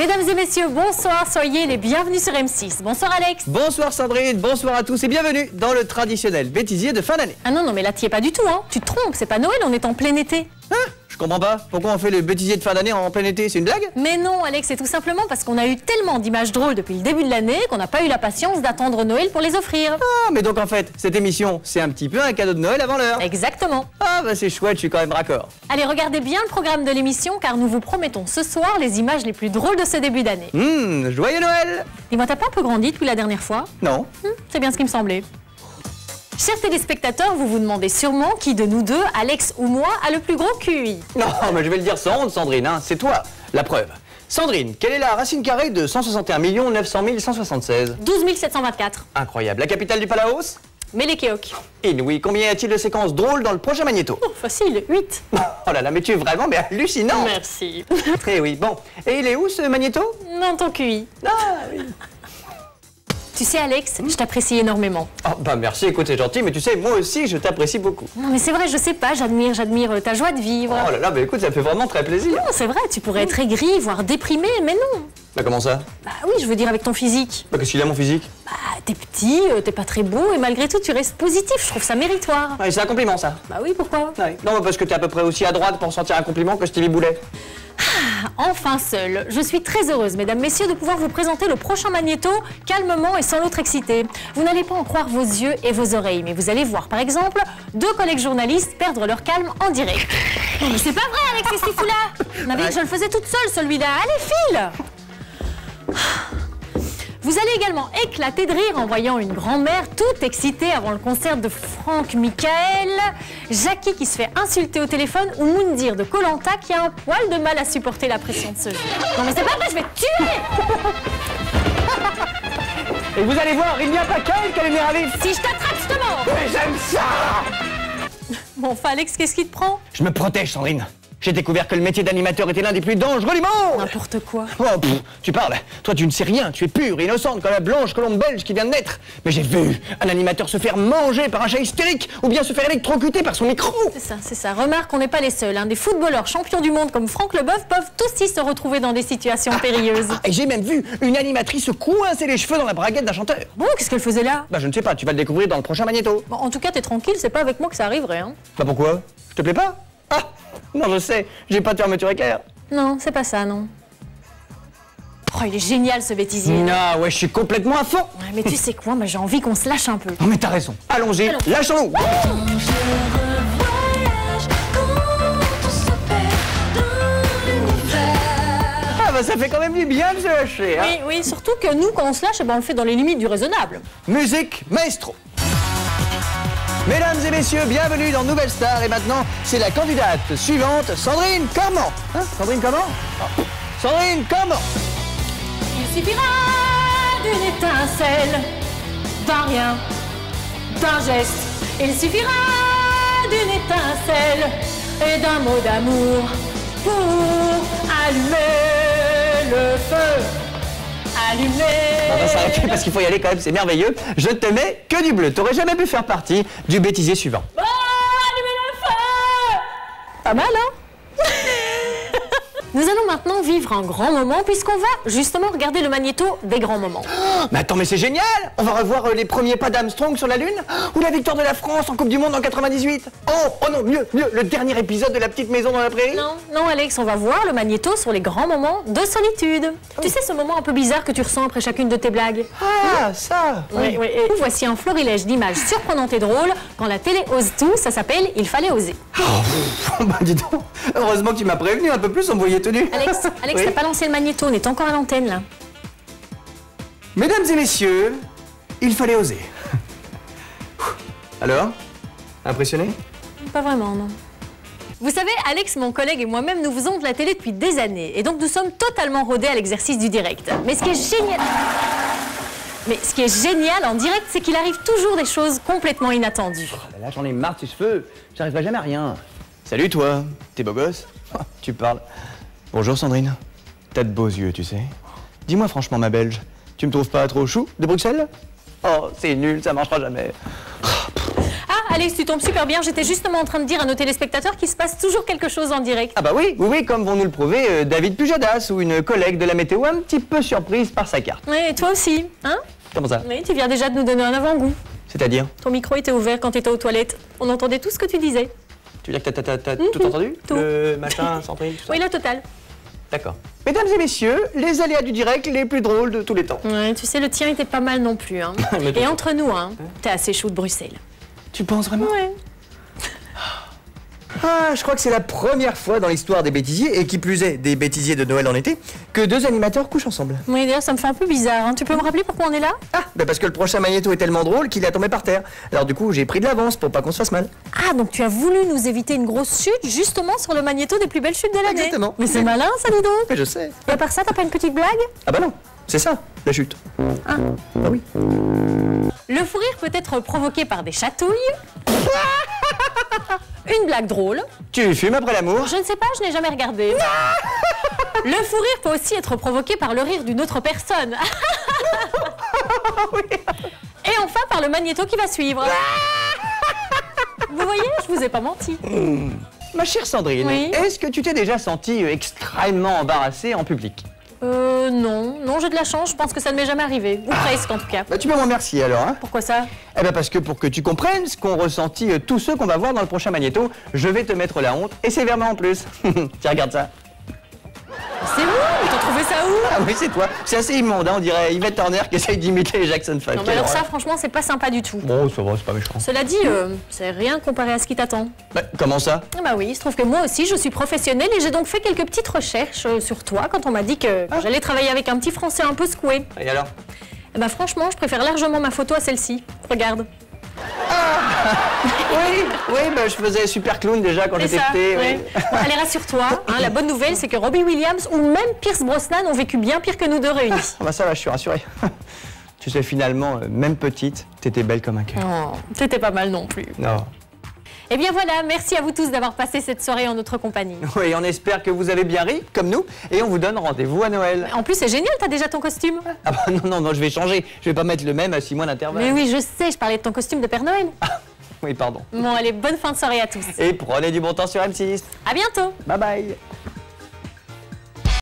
Mesdames et messieurs, bonsoir, soyez les bienvenus sur M6. Bonsoir Alex. Bonsoir Sandrine, bonsoir à tous et bienvenue dans le traditionnel bêtisier de fin d'année. Ah non, mais là t'y es pas du tout, hein. Tu te trompes, c'est pas Noël, on est en plein été. Hein? Je comprends pas, pourquoi on fait le bêtisier de fin d'année en plein été, c'est une blague? Mais non Alex, c'est tout simplement parce qu'on a eu tellement d'images drôles depuis le début de l'année qu'on n'a pas eu la patience d'attendre Noël pour les offrir. Ah, mais donc en fait, cette émission, c'est un petit peu un cadeau de Noël avant l'heure. Exactement. Ah bah c'est chouette, je suis quand même raccord. Allez, regardez bien le programme de l'émission car nous vous promettons ce soir les images les plus drôles de ce début d'année. Joyeux Noël! Dis-moi, t'as pas un peu grandi depuis la dernière fois? Non. C'est bien ce qui me semblait. Chers téléspectateurs, vous vous demandez sûrement qui de nous deux, Alex ou moi, a le plus gros QI. Non, mais je vais le dire sans honte Sandrine, hein, c'est toi, la preuve. Sandrine, quelle est la racine carrée de 161 900 176? 12 724. Incroyable. La capitale du Palaos? Melekeok. Inouï. Combien y a-t-il de séquences drôles dans le prochain magnéto? Oh, facile, 8. Oh là là, mais tu es vraiment hallucinant. Merci. Eh oui, bon. Et il est où ce magnéto? Non, ton QI. Ah oui. Tu sais, Alex, je t'apprécie énormément. Oh bah merci, écoute, c'est gentil, mais tu sais, moi aussi, je t'apprécie beaucoup. Non, mais c'est vrai, je sais pas, j'admire ta joie de vivre. Oh là là, bah écoute, ça fait vraiment très plaisir. Non, c'est vrai, tu pourrais être aigri, voire déprimé, mais non. Bah comment ça? Bah oui, je veux dire avec ton physique. Bah qu'est-ce qu'il a mon physique? Bah, t'es petit, t'es pas très beau, et malgré tout, tu restes positif, je trouve ça méritoire. Ouais, c'est un compliment, ça. Bah oui, pourquoi? Ouais. Non, parce que t'es à peu près aussi à droite pour sentir un compliment que Stevie Boulet. Enfin seule. Je suis très heureuse, mesdames, messieurs, de pouvoir vous présenter le prochain magnéto calmement et sans l'autre excité. Vous n'allez pas en croire vos yeux et vos oreilles, mais vous allez voir, par exemple, deux collègues journalistes perdre leur calme en direct. Non, mais c'est pas vrai, Alex, qu'est-ce qu'il fout là? On avait dit que je le faisais toute seule, celui-là. Allez, file! Vous allez également éclater de rire en voyant une grand-mère toute excitée avant le concert de Franck Michael, Jackie qui se fait insulter au téléphone ou Moundir de Koh Lanta qui a un poil de mal à supporter la pression de ce jeu. Non mais c'est pas vrai, je vais te tuer! Et vous allez voir, il n'y a pas qu'elle qui a lumière à vif. Si je t'attrape, je te mords! Mais j'aime ça! Bon, enfin Alex, qu'est-ce qui te prend? Je me protège, Sandrine. J'ai découvert que le métier d'animateur était l'un des plus dangereux du monde. N'importe quoi. Oh, tu parles. Toi, tu ne sais rien. Tu es pure, innocente, comme la blanche colombe belge qui vient de naître. Mais j'ai vu un animateur se faire manger par un chat hystérique ou bien se faire électrocuter par son micro. C'est ça. Remarque, on n'est pas les seuls. Des footballeurs champions du monde comme Franck Leboeuf peuvent aussi se retrouver dans des situations périlleuses. Et j'ai même vu une animatrice se coincer les cheveux dans la braguette d'un chanteur. Bon, qu'est-ce qu'elle faisait là? Bah, je ne sais pas. Tu vas le découvrir dans le prochain magnéto. Bon, en tout cas, t'es tranquille, c'est pas avec moi que ça arriverait, hein. Bah, pourquoi? Je te plais pas? Ah! Non, je sais, j'ai pas de fermeture éclair. Non, c'est pas ça, non. Oh, il est génial ce bêtisier. Non, ouais, je suis complètement à fond. Ouais, mais tu sais quoi, moi j'ai envie qu'on se lâche un peu. Non, mais t'as raison. Allons-y, lâchons-nous. Ah bah ça fait quand même du bien de se lâcher, hein. Oui, surtout que nous, quand on se lâche, on le fait dans les limites du raisonnable. Musique, maestro. Mesdames et messieurs, bienvenue dans Nouvelle Star. Et maintenant, c'est la candidate suivante, Sandrine Comment. Hein, Sandrine comment? Oh. Sandrine Comment? Il suffira d'une étincelle, d'un rien, d'un geste. Il suffira d'une étincelle et d'un mot d'amour pour allumer le feu. Allumer. On va s'arrêter parce qu'il faut y aller quand même, c'est merveilleux. Je te mets que du bleu. T'aurais jamais pu faire partie du bêtisier suivant. Oh, allumez le feu. Pas mal, hein? Nous allons maintenant vivre un grand moment puisqu'on va justement regarder le magnéto des grands moments. Oh, mais attends, mais c'est génial! On va revoir les premiers pas d'Armstrong sur la Lune ou la victoire de la France en Coupe du Monde en 98. Oh non, mieux, le dernier épisode de La Petite Maison dans la Prairie. Non Alex, on va voir le magnéto sur les grands moments de solitude. Tu sais ce moment un peu bizarre que tu ressens après chacune de tes blagues? Ah, ça! Oui. Et voici un florilège d'images surprenantes et drôles. Quand la télé ose tout, ça s'appelle Il fallait oser. Oh, bah dis donc, heureusement que tu m'as prévenu un peu plus, on me voyait tenu. Alex, oui. t'as pas lancé le magnéto, on est encore à l'antenne là. Mesdames et messieurs, il fallait oser. Alors? Impressionné? Pas vraiment, non. Vous savez, Alex, mon collègue et moi-même, nous faisons de la télé depuis des années. Et donc nous sommes totalement rodés à l'exercice du direct. Mais ce qui est génial en direct, c'est qu'il arrive toujours des choses complètement inattendues. Oh là, j'en ai marre de ces cheveux, j'arriverai jamais à rien. Salut toi, t'es beau gosse? Tu parles. Bonjour Sandrine. T'as de beaux yeux, tu sais. Dis-moi franchement, ma belge, tu me trouves pas trop chou de Bruxelles? Oh, c'est nul, ça marchera jamais. Alex, tu tombes super bien. J'étais justement en train de dire à nos téléspectateurs qu'il se passe toujours quelque chose en direct. Ah bah oui, comme vont nous le prouver David Pujadas ou une collègue de la météo un petit peu surprise par sa carte. Oui, et toi aussi, hein? Comment ça? Oui, tu viens déjà de nous donner un avant-goût. C'est-à-dire? Ton micro était ouvert quand tu étais aux toilettes. On entendait tout ce que tu disais. Tu veux dire que t'as tout entendu? Tout. Le machin, Sandrine, tout ça? Oui, la totale. D'accord. Mesdames et messieurs, les aléas du direct les plus drôles de tous les temps. Ouais, tu sais, le tien était pas mal non plus. Hein. Et entre nous, hein, t'es assez chaud de Bruxelles. Tu penses vraiment? Ouais. Ah, je crois que c'est la première fois dans l'histoire des bêtisiers, et qui plus est des bêtisiers de Noël en été, que deux animateurs couchent ensemble. Oui, d'ailleurs, ça me fait un peu bizarre. Hein. Tu peux me rappeler pourquoi on est là? Ah, bah parce que le prochain magnéto est tellement drôle qu'il est tombé par terre. Alors du coup, j'ai pris de l'avance pour pas qu'on se fasse mal. Ah, donc tu as voulu nous éviter une grosse chute justement sur le magnéto des plus belles chutes de l'année. Exactement. Mais c'est malin, ça, dis donc. Mais je sais. Et à part ça, t'as pas une petite blague? Ah bah non, c'est ça, la chute. Ah. Ah oui. Le fou rire peut être provoqué par des chatouilles. Une blague drôle. Tu fumes après l'amour? Je ne sais pas, je n'ai jamais regardé. Le fou rire peut aussi être provoqué par le rire d'une autre personne. Et enfin par le magnéto qui va suivre. Vous voyez, je vous ai pas menti. Ma chère Sandrine, Oui. est-ce que tu t'es déjà sentie extrêmement embarrassée en public? Non, j'ai de la chance, je pense que ça ne m'est jamais arrivé. Ou presque en tout cas. Bah tu peux m'en remercier alors, hein? Pourquoi ça? Eh ben parce que pour que tu comprennes ce qu'ont ressenti tous ceux qu'on va voir dans le prochain magnéto, je vais te mettre la honte, et sévèrement en plus. Tiens, regarde ça. C'est vous? T'as trouvé ça où? Ah oui, c'est toi. C'est assez immonde, hein, on dirait Yvette Horner qui essaye d'imiter Jackson 5. Non mais alors ça, franchement, c'est pas sympa du tout. Bon, ça va, c'est pas méchant. Cela dit, c'est rien comparé à ce qui t'attend. Bah, comment ça? Ah bah oui, il se trouve que moi aussi, je suis professionnelle et j'ai donc fait quelques petites recherches sur toi quand on m'a dit que j'allais travailler avec un petit Français un peu secoué. Et alors? Eh bah franchement, je préfère largement ma photo à celle-ci. Regarde. Oui, bah, je faisais super clown déjà quand C'est j'étais ça, petit. ouais. Bon, allez, rassure-toi, hein, la bonne nouvelle, c'est que Robbie Williams ou même Pierce Brosnan ont vécu bien pire que nous deux réunis. Ah bah ça va, je suis rassuré. Tu sais, finalement, même petite, t'étais belle comme un cœur. Oh, t'étais pas mal non plus. Non. Eh bien voilà, merci à vous tous d'avoir passé cette soirée en notre compagnie. Oui, on espère que vous avez bien ri, comme nous, et on vous donne rendez-vous à Noël. En plus, c'est génial, t'as déjà ton costume. Ah bah non, je vais changer. Je vais pas mettre le même à 6 mois d'intervalle. Mais oui, je sais, je parlais de ton costume de Père Noël. Oui, pardon. Bon, allez, bonne fin de soirée à tous. Et prenez du bon temps sur M6. À bientôt. Bye bye.